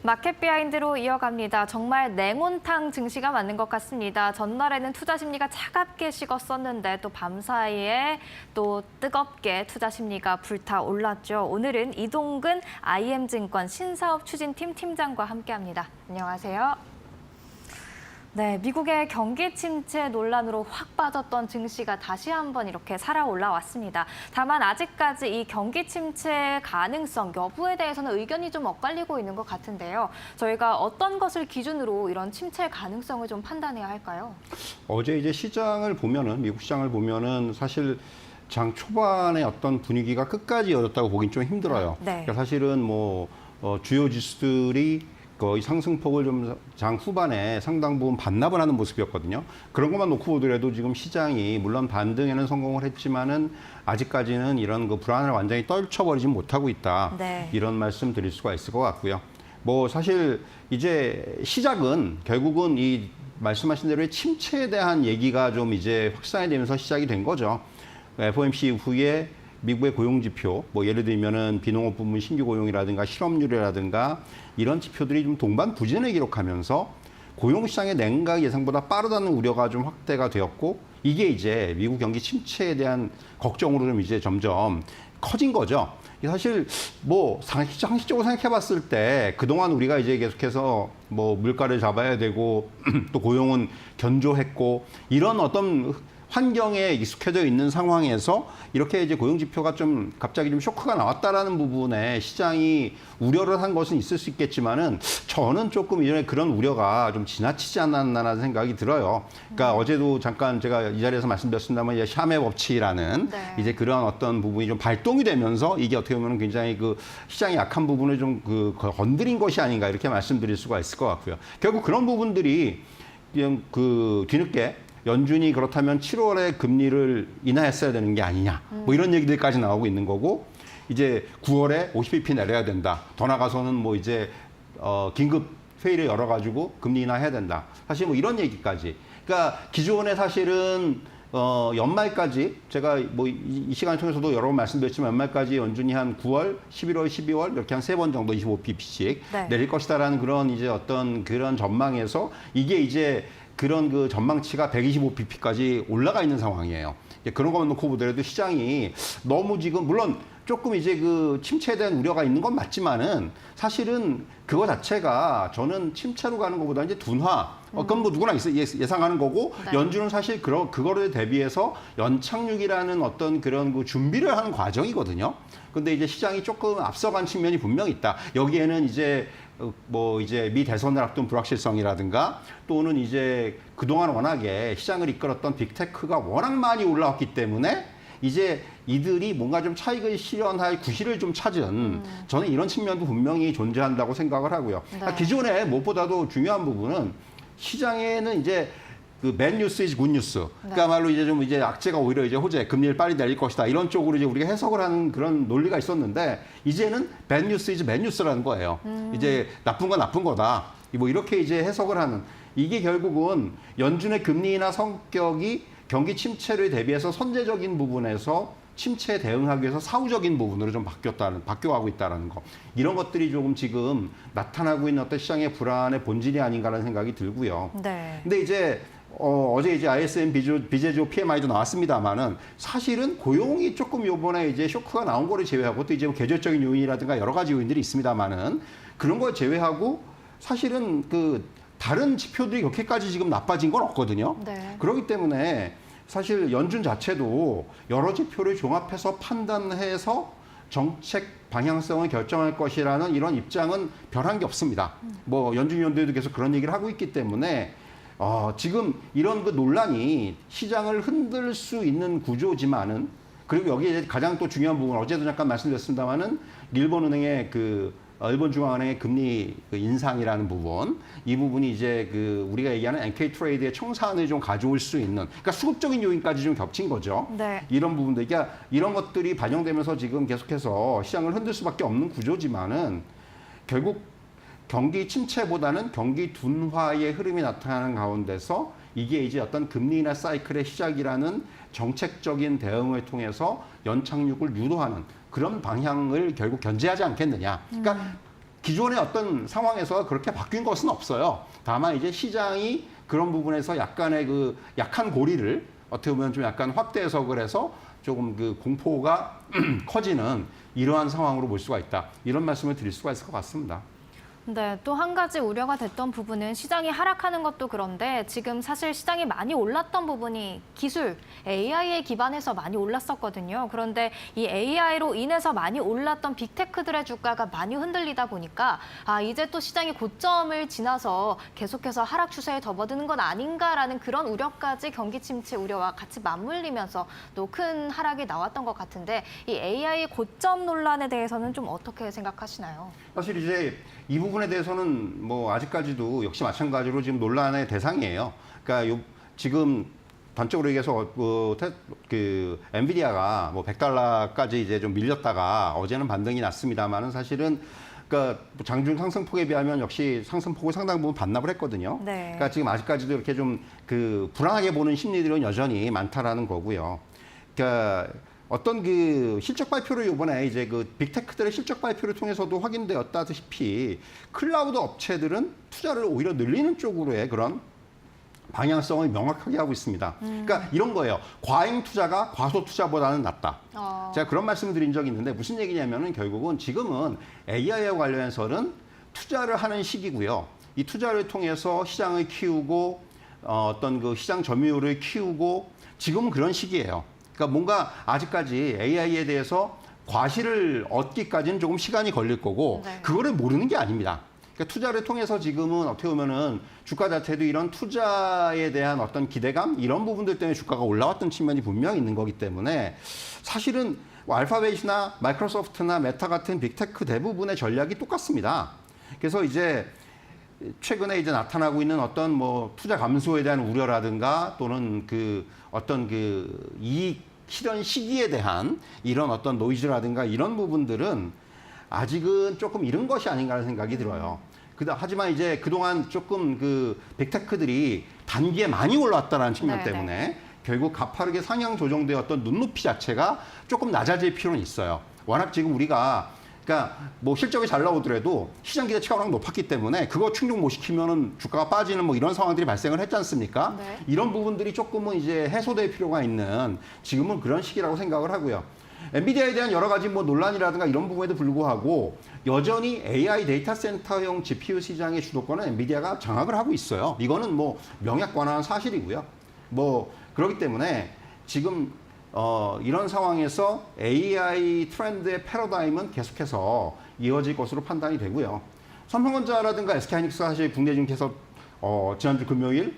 마켓 비하인드로 이어갑니다. 정말 냉온탕 증시가 맞는 것 같습니다. 전날에는 투자 심리가 차갑게 식었었는데 또 밤사이에 또 뜨겁게 투자 심리가 불타올랐죠. 오늘은 이동근 IM증권 신사업 추진팀 팀장과 함께합니다. 안녕하세요. 네, 미국의 경기 침체 논란으로 확 빠졌던 증시가 다시 한번 이렇게 살아 올라왔습니다. 다만 아직까지 이 경기 침체 가능성 여부에 대해서는 의견이 좀 엇갈리고 있는 것 같은데요. 저희가 어떤 것을 기준으로 이런 침체 가능성을 좀 판단해야 할까요? 어제 이제 시장을 보면은 미국 시장을 보면은 사실 장 초반에 어떤 분위기가 끝까지 이어졌다고 보긴 좀 힘들어요. 네. 그러니까 사실은 뭐 주요 지수들이 거의 상승폭을 좀 장 후반에 상당 부분 반납을 하는 모습이었거든요. 그런 것만 놓고 보더라도 지금 시장이 물론 반등에는 성공을 했지만은 아직까지는 이런 그 불안을 완전히 떨쳐버리지 못하고 있다. 네. 이런 말씀 드릴 수가 있을 것 같고요. 뭐 사실 이제 시작은 결국은 이 말씀하신 대로의 침체에 대한 얘기가 좀 이제 확산이 되면서 시작이 된 거죠. FOMC 이후에 미국의 고용지표, 뭐 예를 들면은 비농업 부문 신규 고용이라든가 실업률이라든가 이런 지표들이 좀 동반부진을 기록하면서 고용시장의 냉각이 예상보다 빠르다는 우려가 좀 확대가 되었고 이게 이제 미국 경기 침체에 대한 걱정으로 좀 이제 점점 커진 거죠. 사실 뭐 상식적으로 생각해 봤을 때 그동안 우리가 이제 계속해서 뭐 물가를 잡아야 되고 또 고용은 견조했고 이런 어떤 환경에 익숙해져 있는 상황에서 이렇게 이제 고용 지표가 좀 갑자기 좀 쇼크가 나왔다라는 부분에 시장이 우려를 한 것은 있을 수 있겠지만은 저는 조금 이전에 그런 우려가 좀 지나치지 않았나라는 생각이 들어요. 그러니까 어제도 잠깐 제가 이 자리에서 말씀드렸습니다만 이제 샤메 법칙이라는 네. 이제 그런 어떤 부분이 좀 발동이 되면서 이게 어떻게 보면 굉장히 그 시장의 약한 부분을 좀 건드린 것이 아닌가 이렇게 말씀드릴 수가 있을 것 같고요. 결국 그런 부분들이 그냥 그 뒤늦게 연준이 그렇다면 7월에 금리를 인하했어야 되는 게 아니냐. 뭐 이런 얘기들까지 나오고 있는 거고 이제 9월에 50bp 내려야 된다. 더 나가서는 뭐 이제 긴급 회의를 열어가지고 금리 인하해야 된다. 사실 뭐 이런 얘기까지. 그러니까 기존에 사실은 연말까지 제가 뭐 이 시간을 통해서도 여러 번 말씀드렸지만 연말까지 연준이 한 9월, 11월, 12월 이렇게 한 3번 정도 25bp씩 네. 내릴 것이다라는 그런 이제 어떤 그런 전망에서 이게 이제 그런 그 전망치가 125bp까지 올라가 있는 상황이에요. 그런 것만 놓고 보더라도 시장이 너무 지금 물론 조금 이제 그 침체에 대한 우려가 있는 건 맞지만은 사실은 그거 자체가 저는 침체로 가는 것보다 이제 둔화. 그건 뭐 누구나 예상하는 거고 네. 연준은 사실 그거를 대비해서 연착륙이라는 어떤 그런 그 준비를 하는 과정이거든요. 근데 이제 시장이 조금 앞서간 측면이 분명히 있다. 여기에는 이제 뭐 이제 미 대선을 앞둔 불확실성이라든가 또는 이제 그동안 워낙에 시장을 이끌었던 빅테크가 워낙 많이 올라왔기 때문에 이제 이들이 뭔가 좀 차익을 실현할 구실을 좀 찾은 저는 이런 측면도 분명히 존재한다고 생각을 하고요. 네. 기존에 무엇보다도 중요한 부분은 시장에는 이제 그 bad news is good news. 그러니까말로 이제 좀 이제 악재가 오히려 이제 호재, 금리를 빨리 내릴 것이다. 이런 쪽으로 이제 우리가 해석을 하는 그런 논리가 있었는데 이제는 bad news is bad news라는 거예요. 이제 나쁜 건 나쁜 거다. 뭐 이렇게 이제 해석을 하는 이게 결국은 연준의 금리 인하 성격이 경기 침체를 대비해서 선제적인 부분에서 침체에 대응하기 위해서 사후적인 부분으로 좀 바뀌어가고 있다는 거. 이런 것들이 조금 지금 나타나고 있는 어떤 시장의 불안의 본질이 아닌가라는 생각이 들고요. 네. 근데 이제 어제 이제 ISM 비제조 PMI도 나왔습니다만은 사실은 고용이 조금 요번에 이제 쇼크가 나온 거를 제외하고 또 이제 뭐 계절적인 요인이라든가 여러 가지 요인들이 있습니다만은 그런 걸 제외하고 사실은 그 다른 지표들이 그렇게까지 지금 나빠진 건 없거든요. 네. 그렇기 때문에 사실 연준 자체도 여러 지표를 종합해서 판단해서 정책 방향성을 결정할 것이라는 이런 입장은 변한 게 없습니다. 뭐 연준 위원들도 계속 그런 얘기를 하고 있기 때문에 지금 이런 그 논란이 시장을 흔들 수 있는 구조지만은 그리고 여기에 가장 또 중요한 부분 어제도 잠깐 말씀드렸습니다만은 일본은행의 일본 중앙은행의 금리 인상이라는 부분, 이 부분이 이제 우리가 얘기하는 NK 트레이드의 청산을 좀 가져올 수 있는, 그러니까 수급적인 요인까지 좀 겹친 거죠. 네. 이런 부분들, 그러니까 이런 것들이 반영되면서 지금 계속해서 시장을 흔들 수밖에 없는 구조지만은 결국 경기 침체보다는 경기 둔화의 흐름이 나타나는 가운데서 이게 이제 어떤 금리 인하 사이클의 시작이라는 정책적인 대응을 통해서 연착륙을 유도하는 그런 방향을 결국 견제하지 않겠느냐. 그러니까 기존의 어떤 상황에서 그렇게 바뀐 것은 없어요. 다만 이제 시장이 그런 부분에서 약간의 그 약한 고리를 어떻게 보면 좀 약간 확대 해석을 해서 조금 그 공포가 커지는 이러한 상황으로 볼 수가 있다. 이런 말씀을 드릴 수가 있을 것 같습니다. 네, 또 한 가지 우려가 됐던 부분은 시장이 하락하는 것도 그런데 지금 사실 시장이 많이 올랐던 부분이 기술, AI에 기반해서 많이 올랐었거든요. 그런데 이 AI로 인해서 많이 올랐던 빅테크들의 주가가 많이 흔들리다 보니까 이제 또 시장이 고점을 지나서 계속해서 하락 추세에 접어드는 건 아닌가라는 그런 우려까지 경기 침체 우려와 같이 맞물리면서 또 큰 하락이 나왔던 것 같은데 이 AI 고점 논란에 대해서는 좀 어떻게 생각하시나요? 사실 이제 이 부분에 대해서는 뭐 아직까지도 역시 마찬가지로 지금 논란의 대상이에요. 그러니까 지금 단적으로 얘기해서 엔비디아가 뭐 $100까지 이제 좀 밀렸다가 어제는 반등이 났습니다만은 사실은 그러니까 장중 상승폭에 비하면 역시 상승폭을 상당 부분 반납을 했거든요. 네. 그러니까 지금 아직까지도 이렇게 좀 불안하게 보는 심리들은 여전히 많다라는 거고요. 그러니까 어떤 실적 발표를 이번에 이제 빅테크들의 실적 발표를 통해서도 확인되었다시피 클라우드 업체들은 투자를 오히려 늘리는 쪽으로의 그런 방향성을 명확하게 하고 있습니다. 그러니까 이런 거예요. 과잉 투자가 과소 투자보다는 낫다. 제가 그런 말씀을 드린 적이 있는데 무슨 얘기냐면은 결국은 지금은 AI와 관련해서는 투자를 하는 시기고요. 이 투자를 통해서 시장을 키우고 어떤 시장 점유율을 키우고 지금은 그런 시기예요. 그러니까 뭔가 아직까지 AI에 대해서 과실을 얻기까지는 조금 시간이 걸릴 거고 네. 그거를 모르는 게 아닙니다. 그러니까 투자를 통해서 지금은 어떻게 보면은 주가 자체도 이런 투자에 대한 어떤 기대감 이런 부분들 때문에 주가가 올라왔던 측면이 분명히 있는 거기 때문에 사실은 알파벳이나 마이크로소프트나 메타 같은 빅테크 대부분의 전략이 똑같습니다. 그래서 이제 최근에 이제 나타나고 있는 어떤 뭐 투자 감소에 대한 우려라든가 또는 그 어떤 그 이익 실현 시기에 대한 이런 어떤 노이즈라든가 이런 부분들은 아직은 조금 이른 것이 아닌가라는 생각이 들어요. 하지만 이제 그동안 조금 그 빅테크들이 단기에 많이 올라왔다는 측면 네네. 때문에 결국 가파르게 상향 조정되었던 눈높이 자체가 조금 낮아질 필요는 있어요. 워낙 지금 우리가 그러니까 뭐 실적이 잘 나오더라도 시장 기대치가 워낙 높았기 때문에 그거 충족 못 시키면은 주가가 빠지는 뭐 이런 상황들이 발생을 했지 않습니까? 네. 이런 부분들이 조금은 이제 해소될 필요가 있는 지금은 그런 시기라고 생각을 하고요. 엔비디아에 대한 여러 가지 뭐 논란이라든가 이런 부분에도 불구하고 여전히 AI 데이터 센터용 GPU 시장의 주도권은 엔비디아가 장악을 하고 있어요. 이거는 뭐 명약관화한 사실이고요. 뭐 그렇기 때문에 지금 이런 상황에서 AI 트렌드의 패러다임은 계속해서 이어질 것으로 판단이 되고요. 삼성전자라든가 SK하이닉스가 사실 국내 증시에서 지난주 금요일,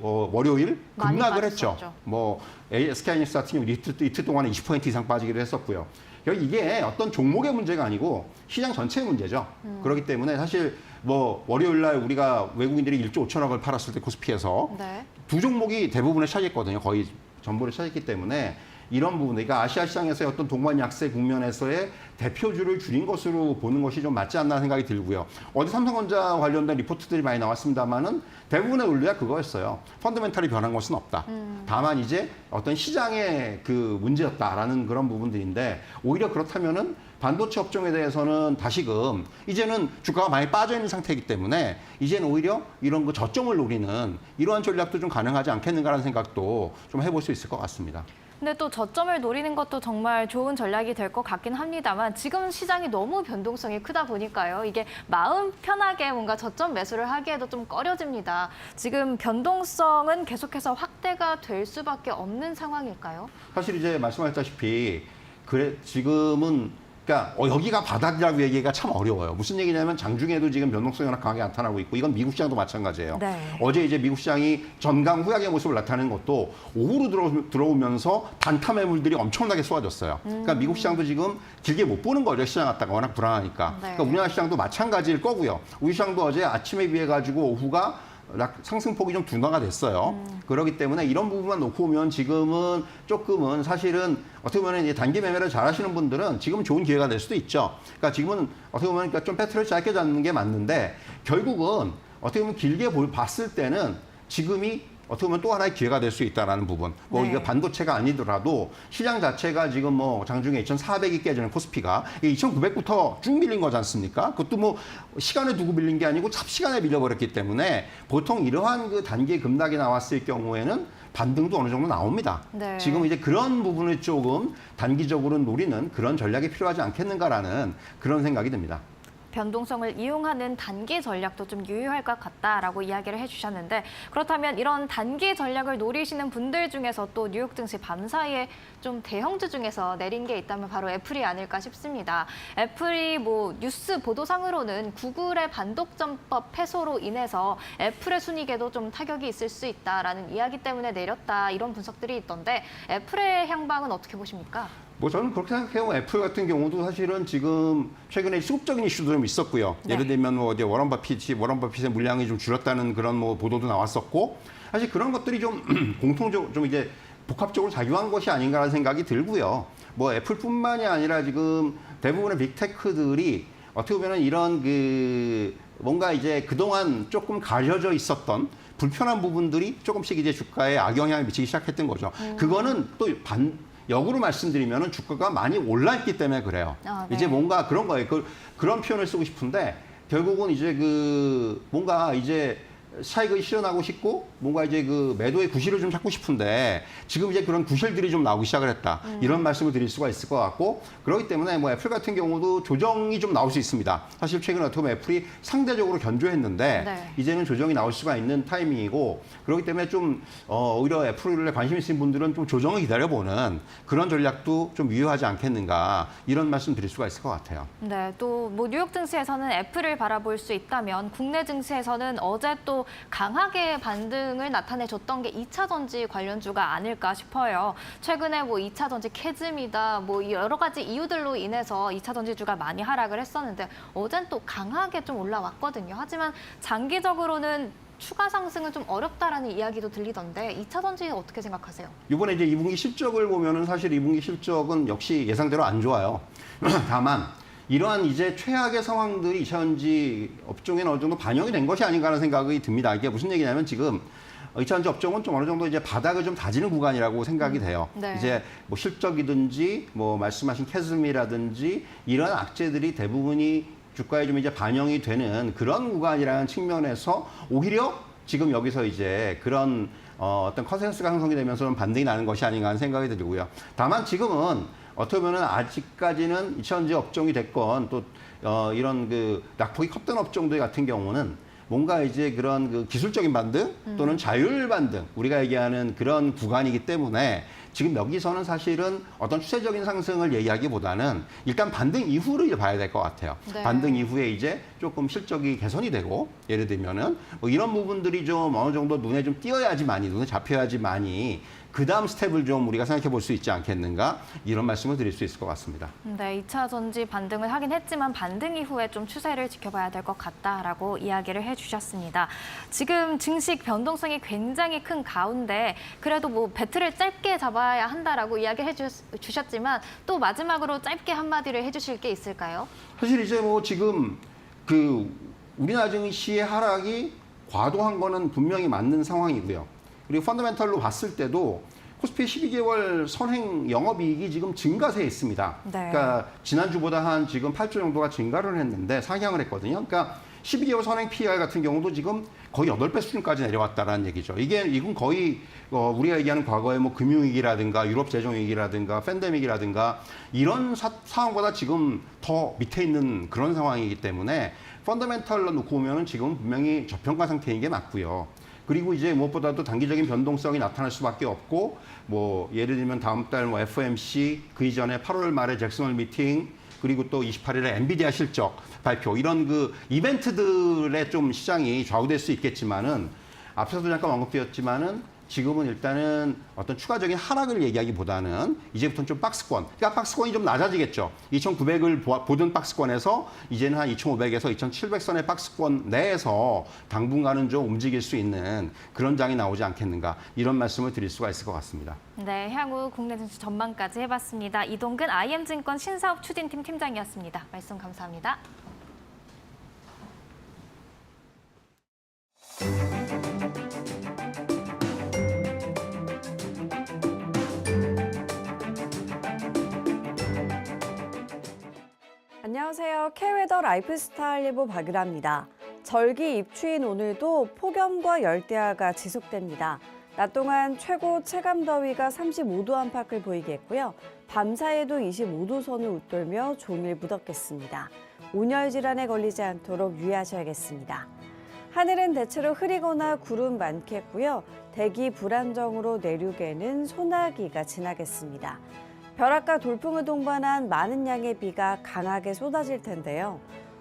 월요일 많이 급락을 했죠. 빠졌었죠. 뭐 SK하이닉스 같은 경우 이틀 동안에 20% 이상 빠지기도 했었고요. 이게 어떤 종목의 문제가 아니고 시장 전체의 문제죠. 그렇기 때문에 사실 뭐 월요일 날 우리가 외국인들이 1조 5천억을 팔았을 때 코스피에서 네. 두 종목이 대부분을 차지했거든요. 거의 전부를 차지했기 때문에 이런 부분, 그러니까 아시아 시장에서의 어떤 동반 약세 국면에서의 대표주를 줄인 것으로 보는 것이 좀 맞지 않나 생각이 들고요. 어제 삼성전자 관련된 리포트들이 많이 나왔습니다만은 대부분의 논리가 그거였어요. 펀더멘탈이 변한 것은 없다. 다만 이제 어떤 시장의 그 문제였다라는 그런 부분들인데 오히려 그렇다면은 반도체 업종에 대해서는 다시금 이제는 주가가 많이 빠져 있는 상태이기 때문에 이제는 오히려 이런 그 저점을 노리는 이러한 전략도 좀 가능하지 않겠는가라는 생각도 좀 해볼 수 있을 것 같습니다. 근데 또 저점을 노리는 것도 정말 좋은 전략이 될 것 같긴 합니다만 지금 시장이 너무 변동성이 크다 보니까요. 이게 마음 편하게 뭔가 저점 매수를 하기에도 좀 꺼려집니다. 지금 변동성은 계속해서 확대가 될 수밖에 없는 상황일까요? 사실 이제 말씀하셨다시피 그래 지금은 그러니까 여기가 바닥이라고 얘기가 참 어려워요. 무슨 얘기냐면 장중에도 지금 변동성이 워낙 강하게 나타나고 있고 이건 미국 시장도 마찬가지예요. 네. 어제 이제 미국 시장이 전강 후약의 모습을 나타내는 것도 오후로 들어오면서 단타 매물들이 엄청나게 쏟아졌어요. 그러니까 미국 시장도 지금 길게 못 보는 거죠. 시장 갔다가 워낙 불안하니까. 네. 그러니까 우리나라 시장도 마찬가지일 거고요. 우리 시장도 어제 아침에 비해 가지고 오후가 상승폭이 좀 둔화가 됐어요. 그렇기 때문에 이런 부분만 놓고 보면 지금은 조금은 사실은 어떻게 보면 이제 단기 매매를 잘 하시는 분들은 지금 좋은 기회가 될 수도 있죠. 그러니까 지금은 어떻게 보면 그러니까 좀 배틀을 짧게 잡는 게 맞는데 결국은 어떻게 보면 길게 봤을 때는 지금이 어떻게 보면 또 하나의 기회가 될 수 있다는 부분. 뭐 네. 이게 반도체가 아니더라도 시장 자체가 지금 뭐 장중에 2,400이 깨지는 코스피가 2,900부터 쭉 밀린 거지 않습니까? 그것도 뭐 시간을 두고 밀린 게 아니고 삽시간에 밀려버렸기 때문에 보통 이러한 그 단기 급락이 나왔을 경우에는 반등도 어느 정도 나옵니다. 네. 지금 이제 그런 부분을 조금 단기적으로 노리는 그런 전략이 필요하지 않겠는가라는 그런 생각이 듭니다. 변동성을 이용하는 단기 전략도 좀 유효할 것 같다라고 이야기를 해주셨는데 그렇다면 이런 단기 전략을 노리시는 분들 중에서 또 뉴욕 증시 밤사이에 좀 대형주 중에서 내린 게 있다면 바로 애플이 아닐까 싶습니다. 애플이 뭐 뉴스 보도상으로는 구글의 반독점법 폐소로 인해서 애플의 순이익에도 좀 타격이 있을 수 있다라는 이야기 때문에 내렸다 이런 분석들이 있던데 애플의 향방은 어떻게 보십니까? 뭐 저는 그렇게 생각해요. 애플 같은 경우도 사실은 지금 최근에 수급적인 이슈도 좀 있었고요. 네. 예를 들면 뭐 이제 워런 버핏의 물량이 좀 줄었다는 그런 뭐 보도도 나왔었고 사실 그런 것들이 좀 공통적으로 좀 이제 복합적으로 작용한 것이 아닌가라는 생각이 들고요. 뭐 애플뿐만이 아니라 지금 대부분의 빅테크들이 어떻게 보면 이런 그 뭔가 이제 그동안 조금 가려져 있었던 불편한 부분들이 조금씩 이제 주가에 악영향을 미치기 시작했던 거죠. 그거는 또 역으로 말씀드리면 주가가 많이 올라있기 때문에 그래요. 아, 네. 이제 뭔가 그런 거예요. 그런 표현을 쓰고 싶은데 결국은 이제 그 뭔가 이제 차익을 실현하고 싶고 뭔가 이제 그 매도의 구실을 좀 찾고 싶은데 지금 이제 그런 구실들이 좀 나오기 시작을 했다. 이런 말씀을 드릴 수가 있을 것 같고 그렇기 때문에 뭐 애플 같은 경우도 조정이 좀 나올 수 있습니다. 사실 최근에 어떻게 보면 애플이 상대적으로 견조했는데 네. 이제는 조정이 나올 수가 있는 타이밍이고 그렇기 때문에 좀 오히려 애플에 관심 있으신 분들은 좀 조정을 기다려보는 그런 전략도 좀 유효하지 않겠는가 이런 말씀 드릴 수가 있을 것 같아요. 네, 또 뭐 뉴욕 증시에서는 애플을 바라볼 수 있다면 국내 증시에서는 어제 또 또 강하게 반등을 나타내줬던 게 2차 전지 관련주가 아닐까 싶어요. 최근에 뭐 2차 전지 캐즘이다, 뭐 여러 가지 이유들로 인해서 2차 전지주가 많이 하락을 했었는데 어젠 또 강하게 좀 올라왔거든요. 하지만 장기적으로는 추가 상승은 좀 어렵다라는 이야기도 들리던데 2차 전지 어떻게 생각하세요? 이번에 이제 2분기 실적을 보면은 사실 2분기 실적은 역시 예상대로 안 좋아요. 다만 이러한 이제 최악의 상황들이 2차 전지 업종에는 어느 정도 반영이 된 것이 아닌가 하는 생각이 듭니다. 이게 무슨 얘기냐면 지금 2차 전지 업종은 좀 어느 정도 이제 바닥을 좀 다지는 구간이라고 생각이 돼요. 네. 이제 뭐 실적이든지 뭐 말씀하신 캐즘이라든지 이런 악재들이 대부분이 주가에 좀 이제 반영이 되는 그런 구간이라는 측면에서 오히려 지금 여기서 이제 그런 어떤 컨센서스가 형성이 되면서 반등이 나는 것이 아닌가 하는 생각이 들고요. 다만 지금은 어떻게 보면 아직까지는 2차 전지 업종이 됐건 또 이런 그 낙폭이 컸던 업종들 같은 경우는 뭔가 이제 그런 그 기술적인 반등 또는 자율 반등 우리가 얘기하는 그런 구간이기 때문에 지금 여기서는 사실은 어떤 추세적인 상승을 얘기하기보다는 일단 반등 이후를 봐야 될 것 같아요. 네. 반등 이후에 이제 조금 실적이 개선이 되고 예를 들면은 뭐 이런 부분들이 좀 어느 정도 눈에 좀 띄어야지만이 눈에 잡혀야지만이 그 다음 스텝을 좀 우리가 생각해 볼 수 있지 않겠는가 이런 말씀을 드릴 수 있을 것 같습니다. 네, 2차 전지 반등을 하긴 했지만 반등 이후에 좀 추세를 지켜봐야 될 것 같다라고 이야기를 해주셨습니다. 지금 증시 변동성이 굉장히 큰 가운데 그래도 뭐 배틀을 짧게 잡아야 한다라고 이야기해 주셨지만 또 마지막으로 짧게 한마디를 해주실 게 있을까요? 사실 이제 뭐 지금 그 우리나라 증시의 하락이 과도한 거는 분명히 맞는 상황이고요. 그리고 펀더멘털로 봤을 때도 코스피 12개월 선행 영업이익이 지금 증가세에 있습니다. 네. 그러니까 지난주보다 한 지금 8조 정도가 증가를 했는데 상향을 했거든요. 그러니까 12개월 선행 PER 같은 경우도 지금 거의 8배 수준까지 내려왔다라는 얘기죠. 이건 거의 우리가 얘기하는 과거의 뭐 금융위기라든가 유럽 재정위기라든가 팬데믹이라든가 이런 상황보다 지금 더 밑에 있는 그런 상황이기 때문에 펀더멘털로 놓고 보면은 지금 분명히 저평가 상태인 게 맞고요. 그리고 이제 무엇보다도 단기적인 변동성이 나타날 수밖에 없고 뭐 예를 들면 다음 달 뭐 FOMC 그 이전에 8월 말에 잭슨홀 미팅 그리고 또 28일에 엔비디아 실적 발표 이런 그 이벤트들에 좀 시장이 좌우될 수 있겠지만은 앞서도 잠깐 언급되었지만은 지금은 일단은 어떤 추가적인 하락을 얘기하기보다는 이제부터는 좀 박스권, 그러니까 박스권이 좀 낮아지겠죠. 2,900을 보던 박스권에서 이제는 한 2,500에서 2,700선의 박스권 내에서 당분간은 좀 움직일 수 있는 그런 장이 나오지 않겠는가 이런 말씀을 드릴 수가 있을 것 같습니다. 네, 향후 국내 증시 전망까지 해봤습니다. 이동근 IM증권 신사업 추진팀 팀장이었습니다. 말씀 감사합니다. 안녕하세요. K웨더 라이프스타일 예보 박유라입니다. 절기 입추인 오늘도 폭염과 열대야가 지속됩니다. 낮 동안 최고 체감 더위가 35도 안팎을 보이겠고요. 밤 사이에도 25도 선을 웃돌며 종일 무덥겠습니다. 온열 질환에 걸리지 않도록 유의하셔야겠습니다. 하늘은 대체로 흐리거나 구름 많겠고요. 대기 불안정으로 내륙에는 소나기가 지나겠습니다. 벼락과 돌풍을 동반한 많은 양의 비가 강하게 쏟아질 텐데요.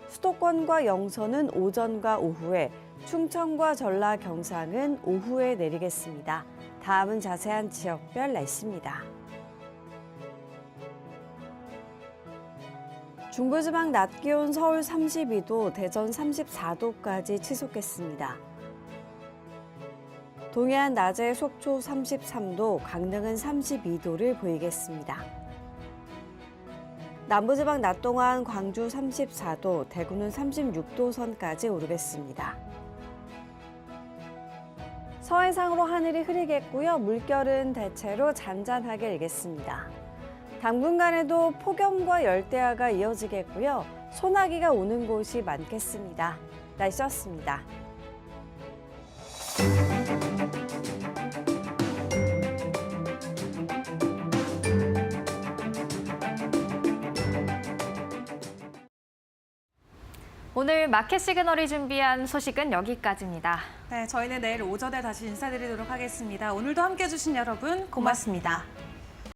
수도권과 영서는 오전과 오후에, 충청과 전라, 경상은 오후에 내리겠습니다. 다음은 자세한 지역별 날씨입니다. 중부지방 낮 기온 서울 32도, 대전 34도까지 치솟겠습니다. 동해안 낮에 속초 33도, 강릉은 32도를 보이겠습니다. 남부지방 낮 동안 광주 34도, 대구는 36도 선까지 오르겠습니다. 서해상으로 하늘이 흐리겠고요. 물결은 대체로 잔잔하게 일겠습니다. 당분간에도 폭염과 열대야가 이어지겠고요. 소나기가 오는 곳이 많겠습니다. 날씨였습니다. 오늘 마켓 시그널이 준비한 소식은 여기까지입니다. 네, 저희는 내일 오전에 다시 인사드리도록 하겠습니다. 오늘도 함께해 주신 여러분 고맙습니다.